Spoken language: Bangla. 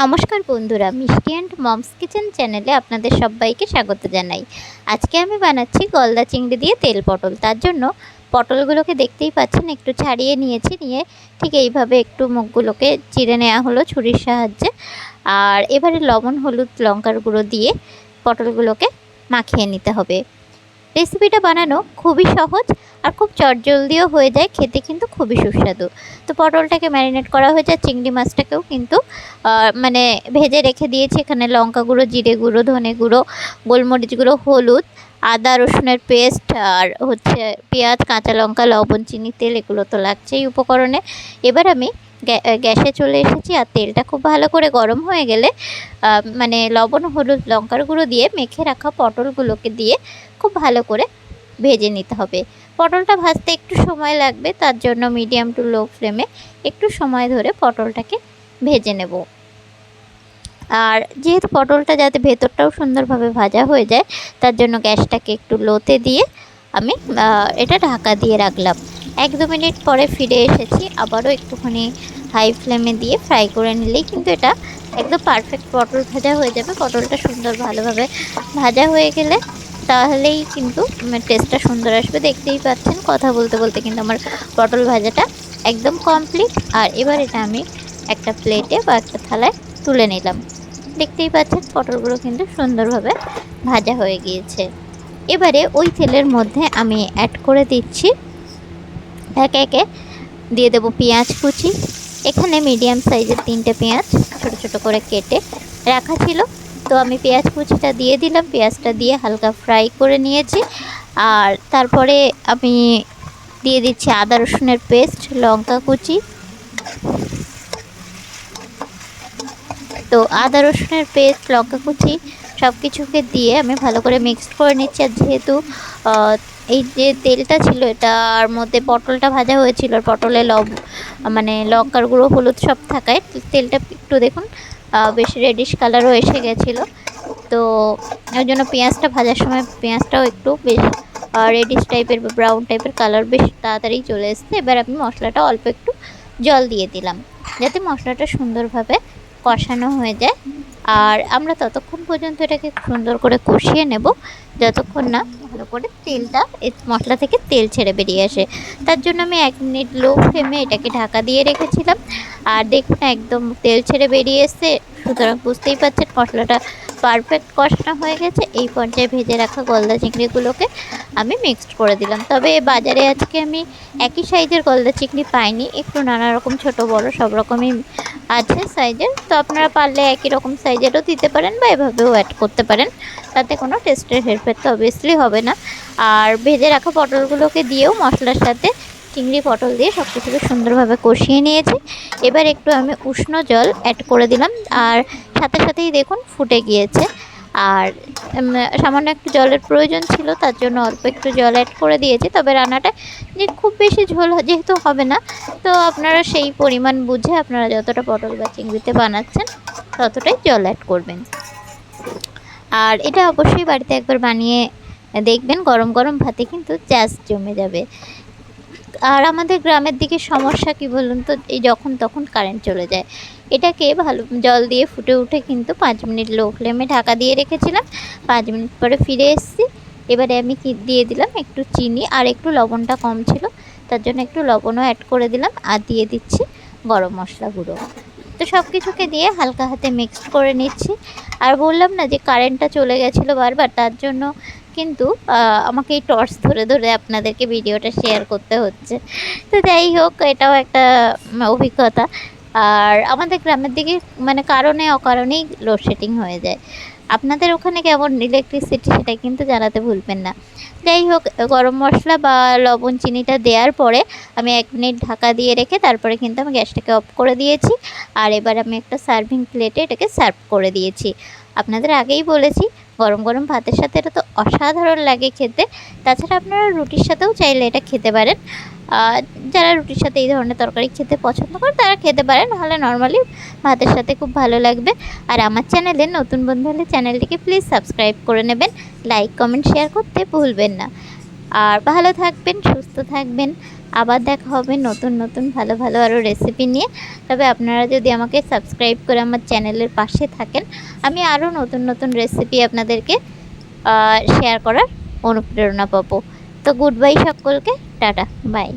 নমস্কার বন্ধুরা, মিষ্টি অ্যান্ড মমস কিচেন চ্যানেলে আপনাদের সবাইকে স্বাগত জানাই। আজকে আমি বানাচ্ছি গলদা চিংড়ি দিয়ে তেল পটল। তার জন্য পটলগুলোকে দেখতেই পাচ্ছেন একটু ছাড়িয়ে নিয়েছি, নিয়ে ঠিক এইভাবে একটু মুখগুলোকে চিড়ে নেওয়া হলো ছুরির সাহায্যে। আর এবারে লবণ, হলুদ, লঙ্কার গুঁড়ো দিয়ে পটলগুলোকে মাখিয়ে নিতে হবে। রেসিপিটা বানানো খুবই সহজ আর খুব চটজলদিও হয়ে যায়, খেতে কিন্তু খুবই সুস্বাদু। তো পটলটাকে ম্যারিনেট করা হয়েছে, চিংড়ি মাছটাকেও কিন্তু ভেজে রেখে দিয়েছি। এখানে লঙ্কা গুঁড়ো, জিরে গুঁড়ো, ধনে গুঁড়ো, গোলমরিচ গুঁড়ো, হলুদ, আদা রসুনের পেস্ট, আর হচ্ছে পেঁয়াজ, কাঁচা লঙ্কা, লবণ, চিনি, তেল, এগুলো তো লাগছেই উপকরণে। এবার আমি গ্যাসে চলে এসেছি, আর তেলটা খুব ভালো করে গরম হয়ে গেলে লবণ, হলুদ, লঙ্কার গুঁড়ো দিয়ে মেখে রাখা পটলগুলোকে দিয়ে খুব ভালো করে ভেজে নিতে হবে। পটলটা ভাজতে একটু সময় লাগবে, তার জন্য মিডিয়াম টু লো ফ্লেমে একটু সময় ধরে পটলটাকে ভেজে নেব। আর যেহেতু পটলটা যাতে ভেতরটাও সুন্দরভাবে ভাজা হয়ে যায়, তার জন্য গ্যাসটাকে একটু লোতে দিয়ে আমি এটা ঢাকা দিয়ে রাখলাম। 1-2 মিনিট পরে ফিরে এসেছি, আবারও একটুখানি হাই ফ্লেমে দিয়ে ফ্রাই করে নিলেই কিন্তু এটা একদম পারফেক্ট পটল ভাজা হয়ে যাবে। পটলটা সুন্দর ভালোভাবে ভাজা হয়ে গেলে তাহলেই কিন্তু টেস্টটা সুন্দর আসবে। দেখতেই পাচ্ছেন কথা বলতে বলতে কিন্তু আমার পটল ভাজাটা একদম কমপ্লিট। আর এবার এটা আমি একটা প্লেটে বা একটা থালায় তুলে নিলাম। দেখতেই পাচ্ছেন পটলগুলো কিন্তু সুন্দরভাবে ভাজা হয়ে গিয়েছে। এবারে ওই তেলের মধ্যে আমি অ্যাড করে দিচ্ছি, একে একে দিয়ে দেবো পেঁয়াজ কুচি। এখানে মিডিয়াম সাইজের 3টে পেঁয়াজ ছোট ছোট করে কেটে রাখা ছিল, তো আমি পেঁয়াজ কুচিটা দিয়ে দিলাম। পেঁয়াজটা দিয়ে হালকা ফ্রাই করে নিয়েছি। আর তারপরে আমি দিয়ে দিচ্ছি আদা রসুনের পেস্ট, লঙ্কা কুচি। তো আদা রসুনের পেস্ট, লঙ্কা কুচি সব কিছুকে দিয়ে আমি ভালো করে মিক্সড করে নিচ্ছি। আর যেহেতু এই যে তেলটা ছিল এটার মধ্যে পটলটা ভাজা হয়েছিল, আর পটলে লঙ্কার গুঁড়ো, হলুদ সব থাকায় তেলটা একটু দেখুন বেশ রেডিশ কালারও এসে গেছিলো। তো ওই জন্য পেঁয়াজটা ভাজার সময় পেঁয়াজটাও একটু বেশ রেডিশ টাইপের বা ব্রাউন টাইপের কালার বেশ তাড়াতাড়ি চলে এসছে। এবার আমি মশলাটা অল্প একটু জল দিয়ে দিলাম, যাতে মশলাটা সুন্দরভাবে কষানো হয়ে যায়। আর আমরা ততক্ষণ পর্যন্ত এটাকে সুন্দর করে কষিয়ে নেব যতক্ষণ না ভালো করে তেলটা মশলা থেকে তেল ছেড়ে বেরিয়ে আসে। তার জন্য আমি 1 মিনিট লো ফ্লেমে এটাকে ঢাকা দিয়ে রেখেছিলাম। আর দেখুন একদম তেল ছেড়ে বেরিয়ে এসছে, সুতরাং বুঝতেই পারছেন মশলাটা পারফেক্ট কষানো হয়ে গেছে। এই পর্যায়ে ভেজে রাখা গলদা চিংড়িগুলোকে আমি মিক্সড করে দিলাম। তবে বাজারে আজকে আমি একই সাইজের গলদা চিংড়ি পাইনি, একটু নানা রকম ছোট বড় সব রকমই আছে সাইজের। তো আপনারা পারলে একই রকম সাইজেরও দিতে পারেন বা এভাবেও অ্যাড করতে পারেন, তাতে কোনো টেস্টের হেরফের তো অবভিয়াসলি হবে না। আর ভেজে রাখা পটলগুলোকে দিয়েও মশলার সাথে চিংড়ি পটল দিয়ে সব কিছুকে সুন্দরভাবে কষিয়ে নিয়েছি। এবার একটু আমি উষ্ণ জল অ্যাড করে দিলাম, আর সাথে সাথেই দেখুন ফুটে গিয়েছে। আর সামান্য একটু জলের প্রয়োজন ছিল, তার জন্য অল্প একটু জল অ্যাড করে দিয়েছি। তবে রান্নাটা যে খুব বেশি ঝোল যেহেতু হবে না, তো আপনারা সেই পরিমাণ বুঝে আপনারা যতটা পটল বা চিংড়িতে বানাচ্ছেন ততটাই জল অ্যাড করবেন। আর এটা অবশ্যই বাড়িতে একবার বানিয়ে দেখবেন, গরম গরম ভাতে কিন্তু জাস্ট জমে যাবে। আর আমাদের গ্রামের দিকে সমস্যা কি বলুন তো, এই যখন তখন কারেন্ট চলে যায়। এটাকে ভালো জল দিয়ে ফুটে উঠে কিন্তু 5 মিনিট লো ফ্লেমে ঢাকা দিয়ে রেখেছিলাম। 5 মিনিট পরে ফিরে এসেছি। এবারে আমি দিয়ে দিলাম একটু চিনি, আর একটু লবণটা কম ছিল তার জন্য একটু লবণও অ্যাড করে দিলাম, আর দিয়ে দিচ্ছি গরম মশলা গুঁড়ো। তো সব কিছুকে দিয়ে হালকা হাতে মিক্সড করে নিচ্ছি। আর বললাম না যে কারেন্টটা চলে গেছিলো বারবার, তার জন্য কিন্তু আমাকে এই টর্চ ধরে ধরে আপনাদেরকে ভিডিওটা শেয়ার করতে হচ্ছে। তো যাই হোক, এটাও একটা অভিজ্ঞতা। আর আমাদের গ্রামের দিকে কারণে অকারণেই লোডশেডিং হয়ে যায়। আপনাদের ওখানে কেমন ইলেকট্রিসিটি সেটা কিন্তু জানাতে ভুলবেন না। যাই হোক, গরম মশলা বা লবণ চিনিটা দেওয়ার পরে আমি 1 মিনিট ঢাকা দিয়ে রেখে তারপরে কিন্তু আমি গ্যাসটাকে অফ করে দিয়েছি। আর এবার আমি একটা সার্ভিং প্লেটে এটাকে সার্ভ করে দিয়েছি। আপনাদের আগেই বলেছি গরম গরম ভাতের সাথে এটা তো অসাধারণ লাগে খেতে। তাছাড়া আপনারা রুটির সাথেও চাইলে এটা খেতে পারেন। যারা রুটির সাথে এই ধরনের তরকারি খেতে পছন্দ করে তারা খেতে পারেন, নাহলে নর্মালি ভাতের সাথে খুব ভালো লাগবে। আর আমার চ্যানেলে নতুন বন্ধু হলে চ্যানেলটিকে প্লিজ সাবস্ক্রাইব করে নেবেন, লাইক কমেন্ট শেয়ার করতে ভুলবেন না। আর ভালো থাকবেন, সুস্থ থাকবেন, আবার দেখা হবে নতুন নতুন ভালো ভালো আরও রেসিপি নিয়ে। তবে আপনারা যদি আমাকে সাবস্ক্রাইব করে আমার চ্যানেলের পাশে থাকেন, আমি আরও নতুন নতুন রেসিপি আপনাদেরকে শেয়ার করার অনুপ্রেরণা পাবো। তো গুড বাই সকলকে, টাটা, বাই।